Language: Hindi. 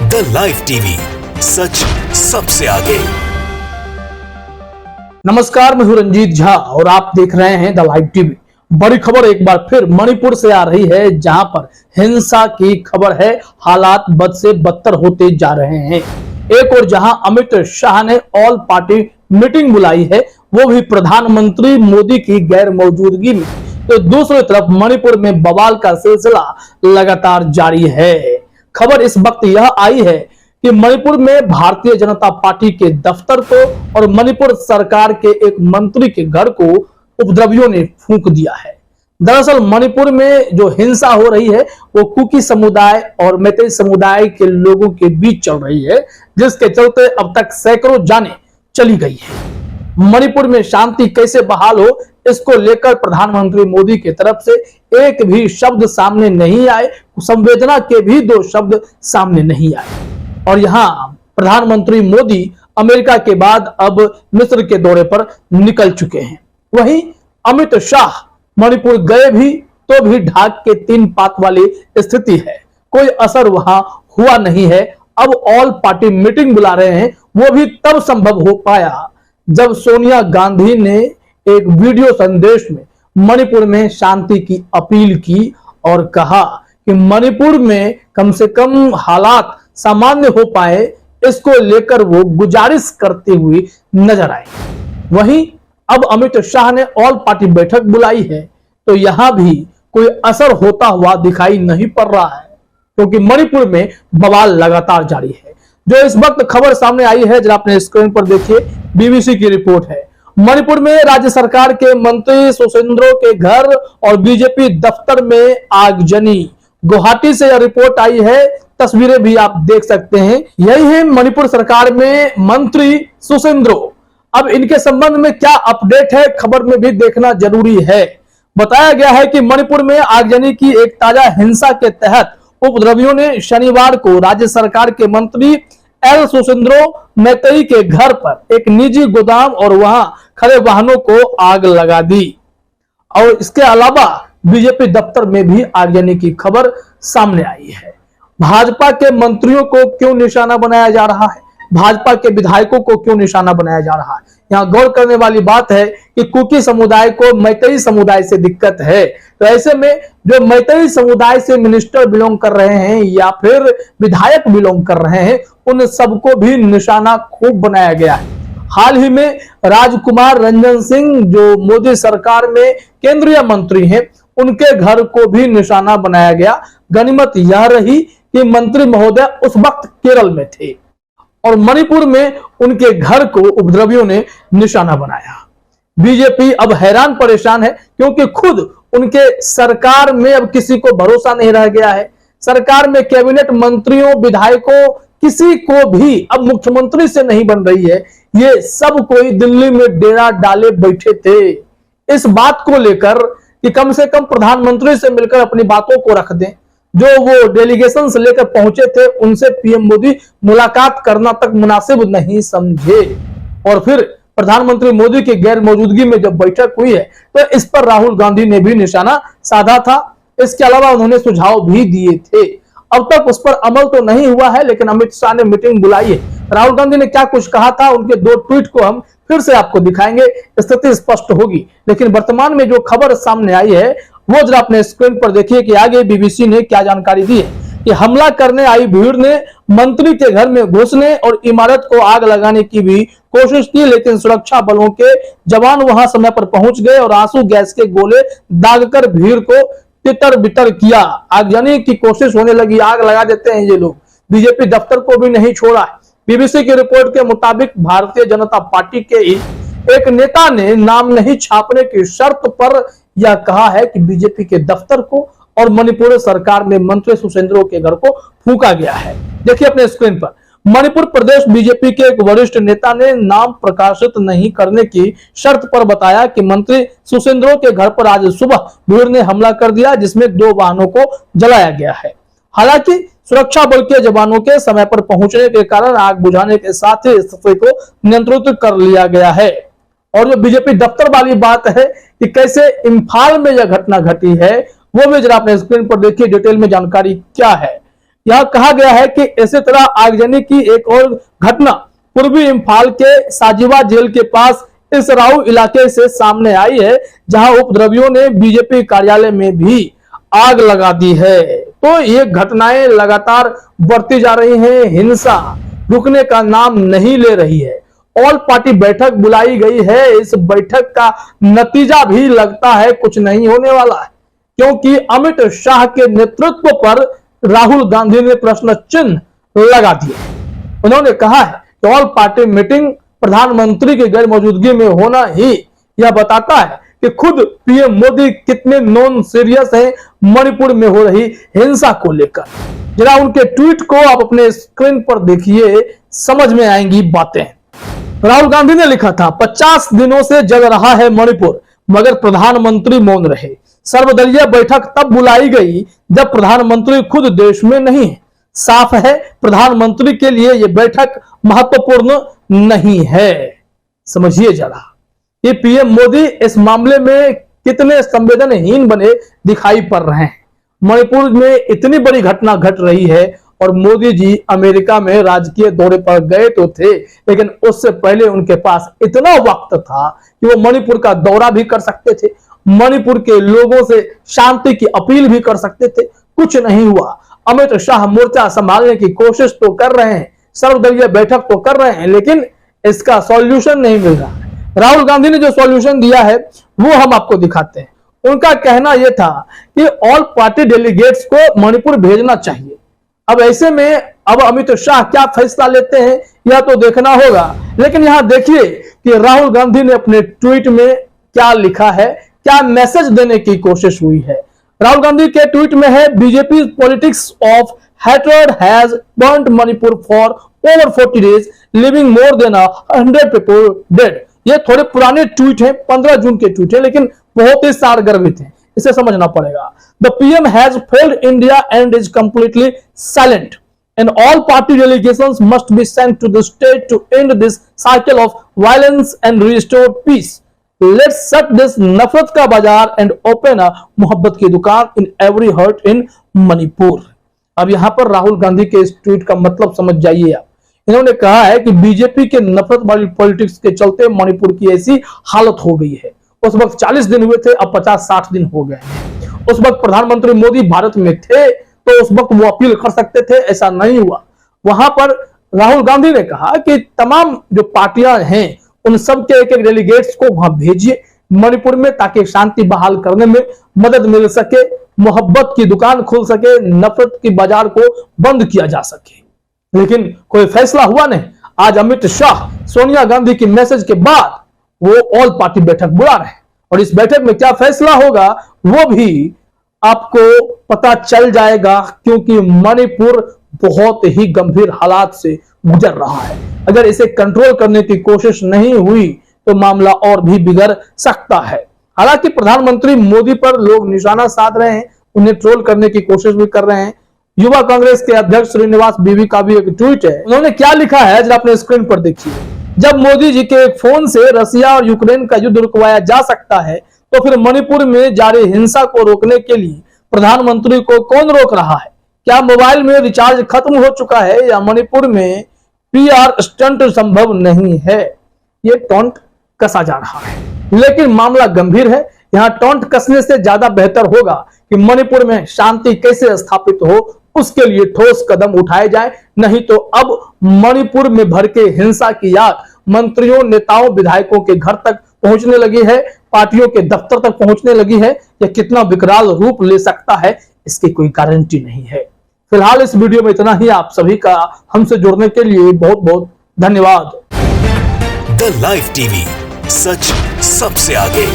द लाइव टीवी, सच सबसे आगे। नमस्कार, मैं हूं रंजीत झा और आप देख रहे हैं द लाइव टीवी। बड़ी खबर एक बार फिर मणिपुर से आ रही है, जहां पर हिंसा की खबर है। हालात बद से बदतर होते जा रहे हैं। एक और जहां अमित शाह ने ऑल पार्टी मीटिंग बुलाई है, वो भी प्रधानमंत्री मोदी की गैर मौजूदगी में, तो दूसरी तरफ मणिपुर में बवाल का सिलसिला लगातार जारी है। खबर इस वक्त यह आई है कि मणिपुर में भारतीय जनता पार्टी के दफ्तर को और मणिपुर सरकार के एक मंत्री के घर को उपद्रवियों ने फूंक दिया है। दरअसल मणिपुर में जो हिंसा हो रही है वो कुकी समुदाय और मैतेई समुदाय के लोगों के बीच चल रही है, जिसके चलते अब तक सैकड़ों जानें चली गई है। मणिपुर में शांति कैसे बहाल हो, इसको लेकर प्रधानमंत्री मोदी की तरफ से एक भी शब्द सामने नहीं आए, संवेदना के भी दो शब्द सामने नहीं आए। और यहाँ प्रधानमंत्री मोदी अमेरिका के बाद अब मिस्र के दौरे पर निकल चुके हैं। वहीं अमित शाह मणिपुर गए भी तो भी ढाक के 3 पात वाली स्थिति है, कोई असर वहां हुआ नहीं है। अब ऑल पार्टी मीटिंग बुला रहे हैं, वो भी तब संभव हो पाया जब सोनिया गांधी ने एक वीडियो संदेश में मणिपुर में शांति की अपील की और कहा कि मणिपुर में कम से कम हालात सामान्य हो पाए, इसको लेकर वो गुजारिश करते हुए नजर आए। वहीं अब अमित शाह ने ऑल पार्टी बैठक बुलाई है, तो यहां भी कोई असर होता हुआ दिखाई नहीं पड़ रहा है, क्योंकि मणिपुर में बवाल लगातार जारी है। जो इस वक्त खबर सामने आई है, जरा अपने स्क्रीन पर देखिए, बीबीसी की रिपोर्ट है। मणिपुर में राज्य सरकार के मंत्री सुसेंद्रो के घर और बीजेपी दफ्तर में आगजनी। गुवाहाटी से यह रिपोर्ट आई है, तस्वीरें भी आप देख सकते हैं। यही है मणिपुर सरकार में मंत्री सुसेंद्रो। अब इनके संबंध में क्या अपडेट है, खबर में भी देखना जरूरी है। बताया गया है कि मणिपुर में आगजनी की एक ताजा हिंसा के तहत उपद्रवियों ने शनिवार को राज्य सरकार के मंत्री एल सुसेंद्रो मैतेई के घर पर एक निजी गोदाम और वहां खड़े वाहनों को आग लगा दी। और इसके अलावा बीजेपी दफ्तर में भी आगजनी की खबर सामने आई है। भाजपा के मंत्रियों को क्यों निशाना बनाया जा रहा है, भाजपा के विधायकों को क्यों निशाना बनाया जा रहा है? यहाँ गौर करने वाली बात है कि कुकी समुदाय को मैतेई समुदाय से दिक्कत है, तो ऐसे में जो मैतेई समुदाय से मिनिस्टर बिलोंग कर रहे हैं या फिर विधायक बिलोंग कर रहे हैं, उन सबको भी निशाना खूब बनाया गया है। हाल ही में राजकुमार रंजन सिंह जो मोदी सरकार में केंद्रीय मंत्री हैं, उनके घर को भी निशाना बनाया गया। गनीमत यह रही कि मंत्री महोदय उस वक्त केरल में थे और मणिपुर में उनके घर को उपद्रवियों ने निशाना बनाया। बीजेपी अब हैरान परेशान है, क्योंकि खुद उनके सरकार में अब किसी को भरोसा नहीं रह गया है। सरकार में कैबिनेट मंत्रियों, विधायकों, किसी को भी अब मुख्यमंत्री से नहीं बन रही है। ये सब कोई दिल्ली में डेरा डाले बैठे थे, इस बात को लेकर कि कम से कम प्रधानमंत्री से मिलकर अपनी बातों को रख दें। जो वो डेलीगेशन से लेकर पहुंचे थे, उनसे पीएम मोदी मुलाकात करना तक मुनासिब नहीं समझे। और फिर प्रधानमंत्री मोदी की गैर मौजूदगी में जब बैठक हुई है, तो इस पर राहुल गांधी ने भी निशाना साधा था। इसके अलावा उन्होंने सुझाव भी दिए थे। अब तक उस पर अमल तो नहीं हुआ है, लेकिन अमित शाह ने मीटिंग बुलाई है। राहुल गांधी ने क्या कुछ कहा था, उनके 2 ट्वीट को हम फिर से आपको दिखाएंगे, स्थिति स्पष्ट होगी। लेकिन वर्तमान में जो खबर सामने आई है, वो जरा अपने स्क्रीन पर देखिए कि आगे बीबीसी ने क्या जानकारी दी है कि हमला करने आई भीड़ ने मंत्री के घर में घुसने और इमारत को आग लगाने की भी कोशिश की, लेकिन सुरक्षा बलों के जवान वहां समय पर पहुंच गए और आंसू गैस के गोले दागकर भीड़ को तितर बितर किया। आगजनी की कोशिश होने लगी, आग लगा देते हैं ये लोग। बीजेपी दफ्तर को भी नहीं छोड़ा है। बीबीसी की रिपोर्ट के मुताबिक भारतीय जनता पार्टी के एक नेता ने नाम नहीं छापने की शर्त पर यह कहा है कि बीजेपी के दफ्तर को और मणिपुर सरकार में मंत्री सुसेंद्रो के घर को फूंका गया है। देखिए अपने स्क्रीन पर, मणिपुर प्रदेश बीजेपी के एक वरिष्ठ नेता ने नाम प्रकाशित नहीं करने की शर्त पर बताया कि मंत्री सुसेंद्रो के घर पर आज सुबह भीड़ ने हमला कर दिया, जिसमें 2 वाहनों को जलाया गया है। हालांकि सुरक्षा बल के जवानों के समय पर पहुंचने के कारण आग बुझाने के साथ ही स्थिति को नियंत्रित कर लिया गया है। और जो बीजेपी दफ्तर वाली बात है कि कैसे इम्फाल में यह घटना घटी है, वो भी जरा अपने स्क्रीन पर देखिए, डिटेल में जानकारी क्या है। यह कहा गया है कि इसी तरह आगजनी की एक और घटना पूर्वी इंफाल के साजिवा जेल के पास इसराऊ इलाके से सामने आई है, जहां उपद्रवियों ने बीजेपी कार्यालय में भी आग लगा दी है। तो ये घटनाएं लगातार बढ़ती जा रही हैं, हिंसा रुकने का नाम नहीं ले रही है। ऑल पार्टी बैठक बुलाई गई है, इस बैठक का नतीजा भी लगता है कुछ नहीं होने वाला है, क्योंकि अमित शाह के नेतृत्व पर राहुल गांधी ने प्रश्न चिन्ह लगा दिया। उन्होंने कहा है कि ऑल पार्टी मीटिंग प्रधानमंत्री की गैर मौजूदगी में होना ही यह बताता है कि खुद पीएम मोदी कितने नॉन सीरियस हैं मणिपुर में हो रही हिंसा को लेकर। जरा उनके ट्वीट को आप अपने स्क्रीन पर देखिए, समझ में आएंगी बातें। राहुल गांधी ने लिखा था, 50 दिनों से जल रहा है मणिपुर, मगर प्रधानमंत्री मौन रहे। सर्वदलीय बैठक तब बुलाई गई जब प्रधानमंत्री खुद देश में नहीं है। साफ है, प्रधानमंत्री के लिए यह बैठक महत्वपूर्ण नहीं है। समझिए जरा, ये पीएम मोदी इस मामले में कितने संवेदनहीन बने दिखाई पड़ रहे हैं। मणिपुर में इतनी बड़ी घटना घट रही है और मोदी जी अमेरिका में राजकीय दौरे पर गए तो थे, लेकिन उससे पहले उनके पास इतना वक्त था कि वो मणिपुर का दौरा भी कर सकते थे, मणिपुर के लोगों से शांति की अपील भी कर सकते थे। कुछ नहीं हुआ। अमित शाह मोर्चा संभालने की कोशिश तो कर रहे हैं, सर्वदलीय बैठक तो कर रहे हैं, लेकिन इसका सॉल्यूशन नहीं मिल रहा है। राहुल गांधी ने जो सॉल्यूशन दिया है वो हम आपको दिखाते हैं। उनका कहना यह था कि ऑल पार्टी डेलीगेट्स को मणिपुर भेजना चाहिए। अब ऐसे में अब अमित शाह क्या फैसला लेते हैं यह तो देखना होगा, लेकिन यहां देखिए कि राहुल गांधी ने अपने ट्वीट में क्या लिखा है, क्या मैसेज देने की कोशिश हुई है। राहुल गांधी के ट्वीट में है, BJP politics of hatred has burnt Manipur for over 40 days, leaving more than 100 people dead। ये थोड़े पुराने ट्वीट हैं, 15 जून के ट्वीट हैं, लेकिन बहुत ही सारगर्भित हैं, इसे समझना पड़ेगा। The PM has failed India and is completely silent, and all party delegations must be sent to the state to end this cycle of violence and restore peace। Let's shut this नफरत का बाजार and open a मोहब्बत की दुकान in every heart in Manipur। अब यहां पर राहुल गांधी के इस ट्वीट का मतलब समझ जाइए आप। इन्होंने कहा है कि बीजेपी के नफरत वाली पॉलिटिक्स के चलते मणिपुर की ऐसी हालत हो गई है। उस वक्त 40 दिन हुए थे, अब 50-60 दिन हो गए हैं। उस वक्त प्रधानमंत्री मोदी भारत में थे तो उस वक्त वो अपील कर सकते थे, ऐसा नहीं हुआ। वहां पर राहुल गांधी ने कहा कि तमाम जो पार्टियां हैं उन सब के एक-एक डेलीगेट्स को वहां भेजिए मणिपुर में, ताकि शांति बहाल करने में मदद मिल सके, मोहब्बत की दुकान खुल सके, नफरत की बाजार को बंद किया जा सके। लेकिन कोई फैसला हुआ नहीं। आज अमित शाह सोनिया गांधी की मैसेज के बाद वो ऑल पार्टी बैठक बुला रहे हैं, और इस बैठक में क्या फैसला होगा वो भी आपको पता चल जाएगा, क्योंकि मणिपुर बहुत ही गंभीर हालात से गुजर रहा है। अगर इसे कंट्रोल करने की कोशिश नहीं हुई तो मामला और भी बिगड़ सकता है। हालांकि प्रधानमंत्री मोदी पर लोग निशाना साध रहे हैं, उन्हें ट्रोल करने की कोशिश भी कर रहे हैं। युवा कांग्रेस के अध्यक्ष श्रीनिवास बीवी का भी एक ट्वीट है, उन्होंने क्या लिखा है जरा अपने स्क्रीन पर देखिए। जब मोदी जी के एक फोन से रसिया और यूक्रेन का युद्ध रुकवाया जा सकता है, तो फिर मणिपुर में जारी हिंसा को रोकने के लिए प्रधानमंत्री को कौन रोक रहा है? क्या मोबाइल में रिचार्ज खत्म हो चुका है, या मणिपुर में पीआर स्टंट संभव नहीं है? ये टॉन्ट कसा जा रहा है, लेकिन मामला गंभीर है। यहाँ टॉन्ट कसने से ज्यादा बेहतर होगा कि मणिपुर में शांति कैसे स्थापित हो, उसके लिए ठोस कदम उठाए जाए। नहीं तो अब मणिपुर में भड़के हिंसा की आग मंत्रियों, नेताओं, विधायकों के घर तक पहुंचने लगी है, पार्टियों के दफ्तर तक पहुंचने लगी है। यह कितना विकराल रूप ले सकता है, इसकी कोई गारंटी नहीं है। फिलहाल इस वीडियो में इतना ही। आप सभी का हमसे जुड़ने के लिए बहुत बहुत धन्यवाद। द लाइव टीवी, सच सबसे आगे।